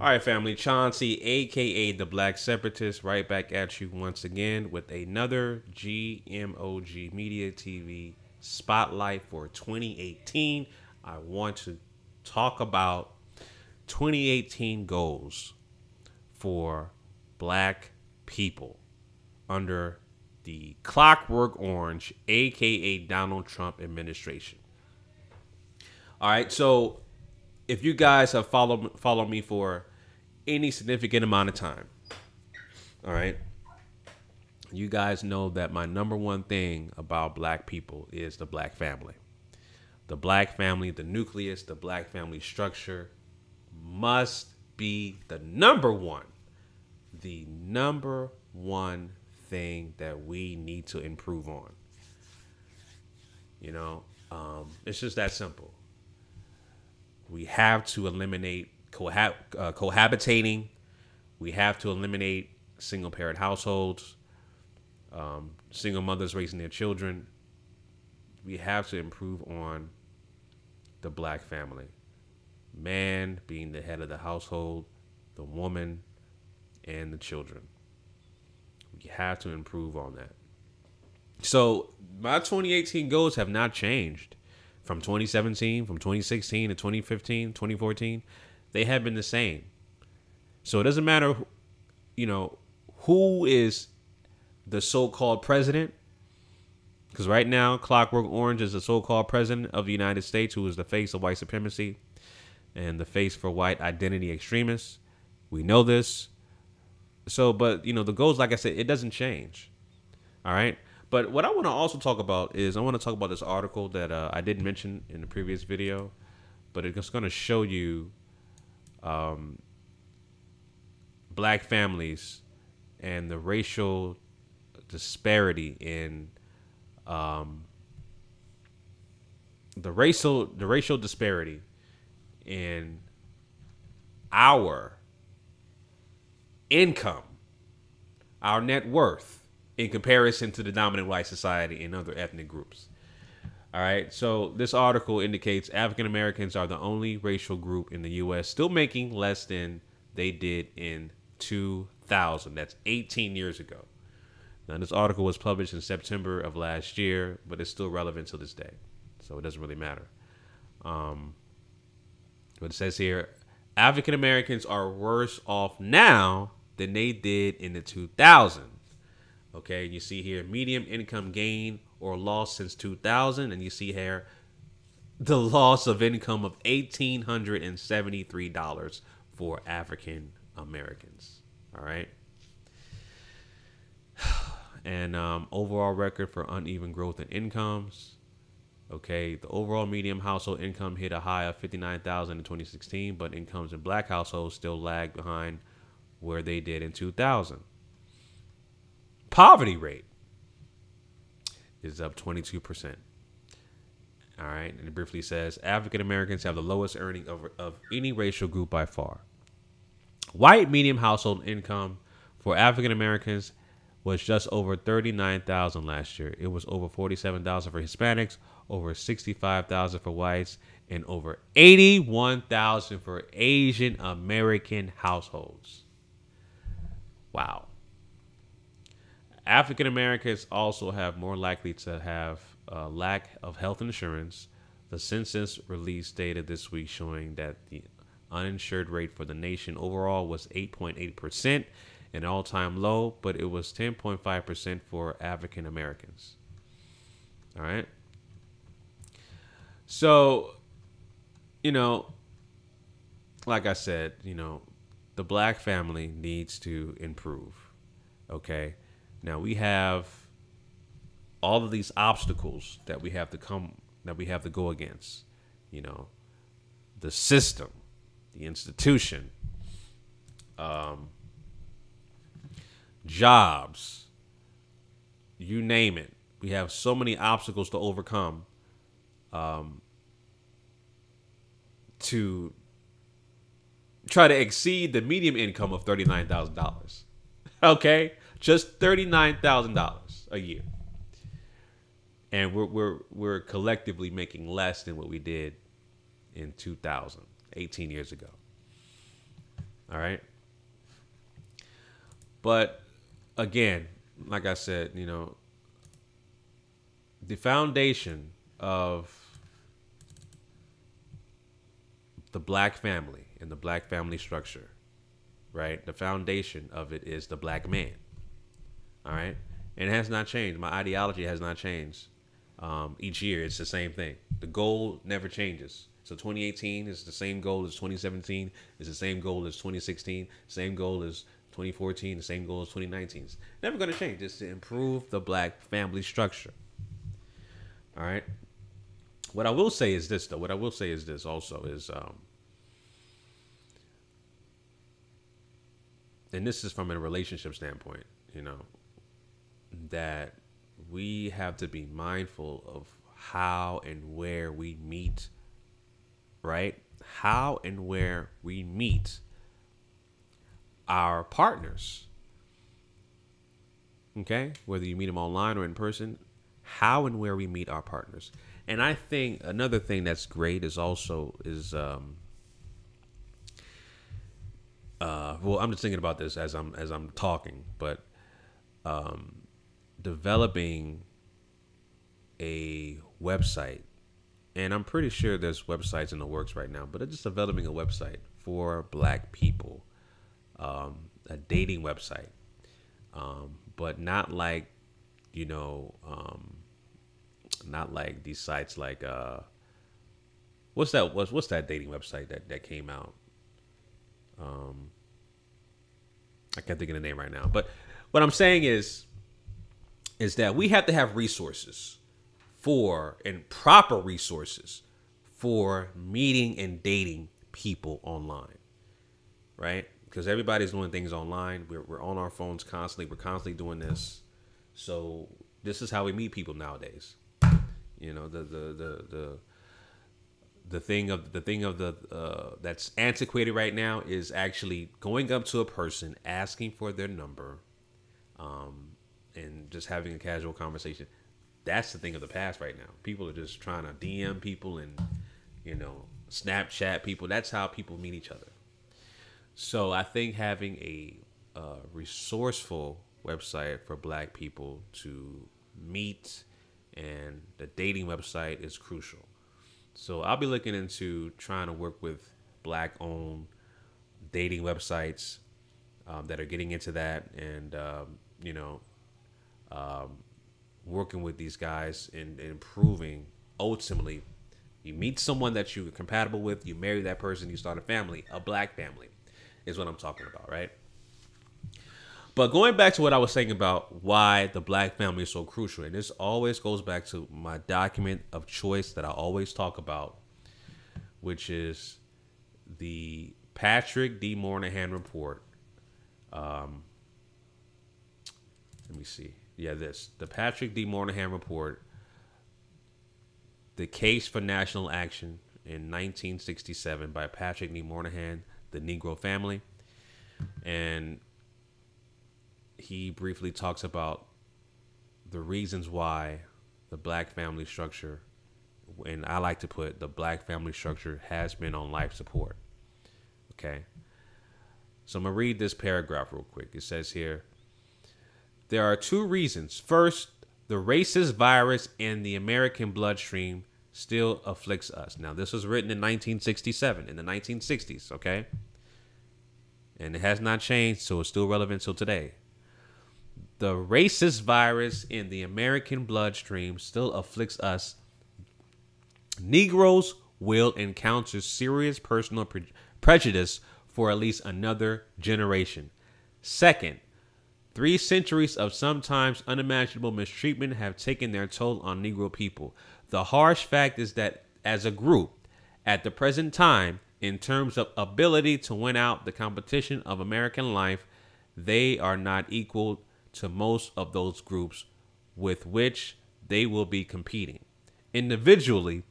All right, family. Chauncey, aka the Black Separatist, right back at you once again with another GMOG Media TV spotlight for 2018. I want to talk about 2018 goals for Black people under the Clockwork Orange, aka Donald Trump administration. All right, so if you guys have followed me for any significant amount of time, all right, you guys know that my number one thing about Black people is the Black family. The Black family, the nucleus, the Black family structure must be the number one thing that we need to improve on. It's just that simple. We have to eliminate cohabitating. We have to eliminate single parent households, single mothers raising their children. We have to improve on the Black family. Man being the head of the household, the woman, and the children. We have to improve on that. So my 2018 goals have not changed from 2017, from 2016 to 2015, 2014. They have been the same. So it doesn't matter, who is the so-called president. Because right now, Clockwork Orange is the so-called president of the United States, who is the face of white supremacy and the face for white identity extremists. We know this. So, but, the goals, like I said, it doesn't change. All right. But what I want to also talk about is I want to talk about this article that I didn't mention in the previous video, but it's going to show you Black families and the racial disparity in the racial disparity in our income, our net worth, in comparison to the dominant white society and other ethnic groups. All right. So this article indicates African Americans are the only racial group in the U.S. still making less than they did in 2000. That's 18 years ago. Now, this article was published in September of last year, but it's still relevant to this day. So it doesn't really matter. But it says here, African Americans are worse off now than they did in the 2000s. Okay, you see here median income gain or loss since 2000, and you see here the loss of income of $1,873 for African Americans. All right, and overall record for uneven growth in incomes. Okay, the overall median household income hit a high of $59,000 in 2016, but incomes in Black households still lag behind where they did in 2000. Poverty rate is up 22%. All right. And it briefly says African Americans have the lowest earning of any racial group by far. White median household income for African Americans was just over $39,000 last year. It was over $47,000 for Hispanics, over $65,000 for whites, and over $81,000 for Asian American households. Wow. African Americans also have more likely to have a lack of health insurance. The census release data this week showing that the uninsured rate for the nation overall was 8.8%, an all-time low, but it was 10.5% for African Americans. All right. So, like I said, the Black family needs to improve. Okay. Now we have all of these obstacles that we have to go against. The system, the institution, jobs, you name it. We have so many obstacles to overcome to try to exceed the median income of $39,000. Okay, just $39,000 a year, and we're collectively making less than what we did in 2000, 18 years ago. All right. But again, like I said, you know, the foundation of the black family and the black family structure, right? The foundation of it is the black man. All right. And it has not changed. My ideology has not changed. Each year, it's the same thing. The goal never changes. So 2018 is the same goal as 2017. It's the same goal as 2016. Same goal as 2014. The same goal as 2019. It's never going to change. It's to improve the black family structure. All right. What I will say is this, though. What I will say is this also is, and this is from a relationship standpoint, you know, that we have to be mindful of how and where we meet, right? How and where we meet our partners. Okay? Whether you meet them online or in person, how and where we meet our partners. And I think another thing that's great is also well, I'm just thinking about this as I'm talking, but developing a website, and I'm pretty sure there's websites in the works right now, but it's just developing a website for black people, a dating website, but not like, you know, not like these sites like what's that dating website that came out? I can't think of the name right now, but what I'm saying is that we have to have resources for, and proper resources for, meeting and dating people online, right? Because everybody's doing things online. We're on our phones constantly. We're constantly doing this. So this is how we meet people nowadays. You know, the thing of that's antiquated right now is actually going up to a person, asking for their number, and just having a casual conversation. That's the thing of the past right now. People are just trying to DM people and, you know, Snapchat people. That's how people meet each other. So I think having a resourceful website for black people to meet, and the dating website is crucial. So I'll be looking into trying to work with black-owned dating websites that are getting into that, and you know, working with these guys and improving. Ultimately, you meet someone that you're compatible with, you marry that person, you start a family. A black family is what I'm talking about, right? But going back to what I was saying about why the black family is so crucial, and this always goes back to my document of choice that I always talk about, which is the Patrick D. Moynihan report. Let me see. Yeah, the Patrick D. Moynihan report, The Case for National Action in 1967 by Patrick D. Moynihan, The Negro Family. And he briefly talks about the reasons why the black family structure, and I like to put the black family structure, has been on life support. Okay. So I'm going to read this paragraph real quick. It says here, there are two reasons. First, the racist virus in the American bloodstream still afflicts us. Now, this was written in 1967, in the 1960s, okay? And it has not changed, so it's still relevant till today. The racist virus in the American bloodstream still afflicts us. Negroes will encounter serious personal prejudice for at least another generation. Second, 3 centuries of sometimes unimaginable mistreatment have taken their toll on Negro people. The harsh fact is that as a group, at the present time, in terms of ability to win out the competition of American life, they are not equal to most of those groups with which they will be competing. Individually,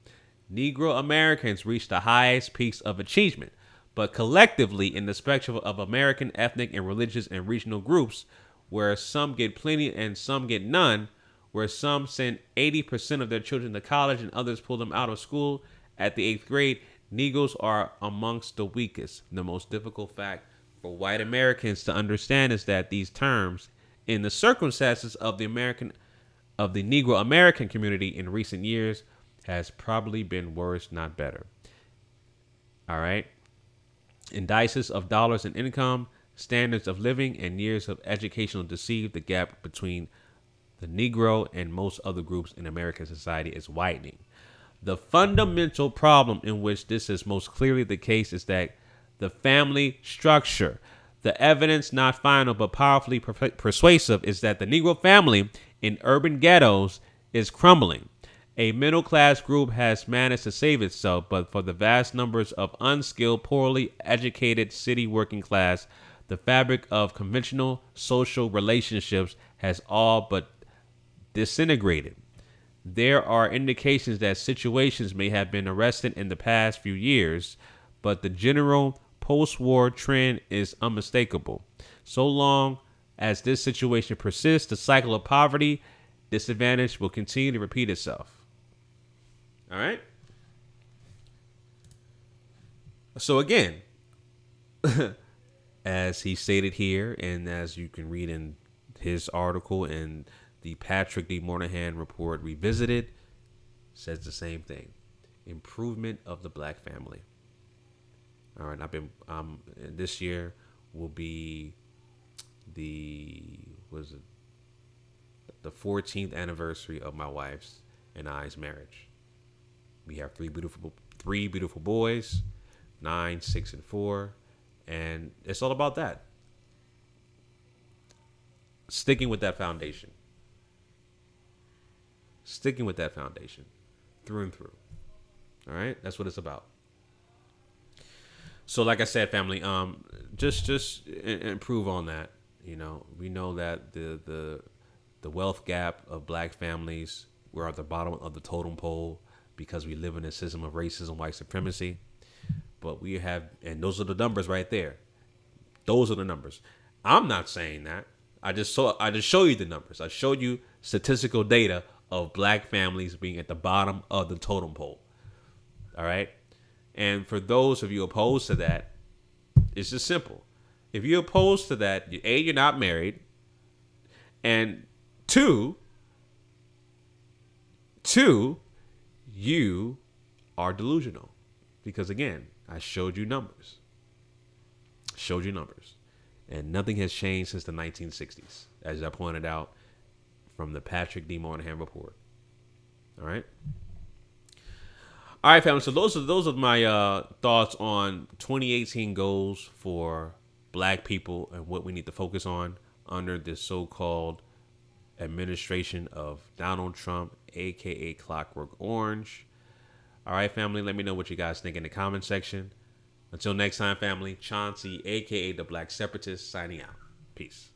Negro Americans reach the highest peaks of achievement, but collectively in the spectrum of American ethnic and religious and regional groups, where some get plenty and some get none, where some send 80% of their children to college and others pull them out of school at the 8th grade, Negroes are amongst the weakest. The most difficult fact for white Americans to understand is that these terms, in the circumstances of the Negro American community in recent years, has probably been worse, not better. All right. Indices of dollars and income, standards of living, and years of educational deceive the gap between the Negro and most other groups in American society is widening. The fundamental problem in which this is most clearly the case is that the family structure, the evidence not final but powerfully persuasive, is that the Negro family in urban ghettos is crumbling. A middle-class group has managed to save itself, but for the vast numbers of unskilled, poorly educated city working class, the fabric of conventional social relationships has all but disintegrated. There are indications that situations may have been arrested in the past few years, but the general post-war trend is unmistakable. So long as this situation persists, the cycle of poverty, disadvantage will continue to repeat itself. All right. So again, as he stated here, and as you can read in his article in the Patrick D. Moynihan Report Revisited, says the same thing. Improvement of the black family. All right. This year will be the 14th anniversary of my wife's and I's marriage. We have three beautiful boys, 9, 6, and 4, and it's all about that. Sticking with that foundation. Sticking with that foundation, through and through. All right, that's what it's about. So, like I said, family, just improve on that. You know, we know that the wealth gap of black families, we're at the bottom of the totem pole because we live in a system of racism, white supremacy. But we have, and those are the numbers right there. Those are the numbers. I'm not saying that. I just show you the numbers. I showed you statistical data of black families being at the bottom of the totem pole. All right. And for those of you opposed to that, it's just simple. If you're opposed to that, A, you're not married. And two, you are delusional. Because again, I showed you numbers. And nothing has changed since the 1960s, as I pointed out from the Patrick D. Moynihan Report. All right. All right, family. So those are my thoughts on 2018 goals for black people and what we need to focus on under this so-called administration of Donald Trump, aka Clockwork Orange. All right, family. Let me know what you guys think in the comment section. Until next time, family. Chauncey, aka the Black Separatist, signing out. Peace.